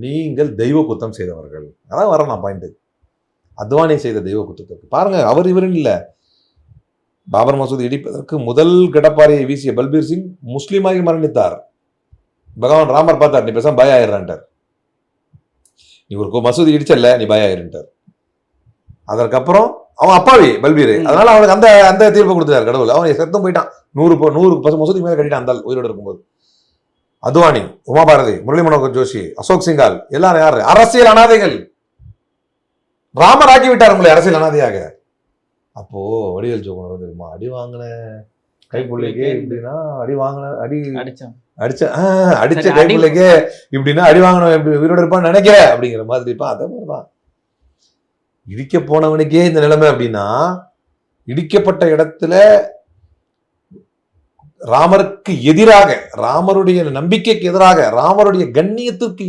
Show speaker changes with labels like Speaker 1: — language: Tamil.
Speaker 1: நீங்கள் தெய்வ குத்தம் செய்தவர்கள். அதான் வரலாம் பாயிண்ட். அத்வானி செய்த தெய்வ குத்தத்திற்கு பாருங்க, அவர் இவரும் இல்ல. பாபர் மசூதி இடிப்பதற்கு முதல் கடப்பாறையை வீசிய பல்பீர் சிங் முஸ்லீமாகி மரணித்தார். பகவான் ராமர் பார்த்தார், நீ பேசாம பய ஆயிடுறான்ட்டார். நீ ஒரு மசூதி இடிச்சல்ல, நீ பய ஆயிருன்ட்டார். அதற்கப்புறம் அவன் அப்பாவி பல்பீர், அதனால அவனுக்கு அந்த அந்த தீர்ப்பு கொடுத்தாரு கடவுள். அவன் செத்தும் போயிட்டான். 100 மசூதி மேல கட்டிட்டான் அந்த உயிரோடு இருக்கும்போது. அத்வானி, உமா பாரதி, முரளி மனோகர் ஜோஷி, அசோக் சிங்கால் எல்லாரும் யாரு? அரசியல் அனாதைகள். ராமர் ஆக்கி விட்டார் உங்களை அரசியல் அனாதையாக. அப்போ வடிவேல் ஜோகன் தெரியுமா, அடி வாங்கின கைப்புள்ளைக்கே இப்படின்னா அடி வாங்கின அடிச்ச கைப்புள்ளைக்கே இப்படின்னா அடி வாங்கின உயிரோடு இருப்பான்னு நினைக்கிற அப்படிங்கிற மாதிரி இருப்பான். அதே மாதிரிதான் இடிக்க போனவனுக்கே இந்த நிலைமை அப்படின்னா, இடிக்கப்பட்ட இடத்துல ராமருக்கு எதிராக, ராமருடைய நம்பிக்கைக்கு எதிராக, ராமருடைய கண்ணியத்திற்கு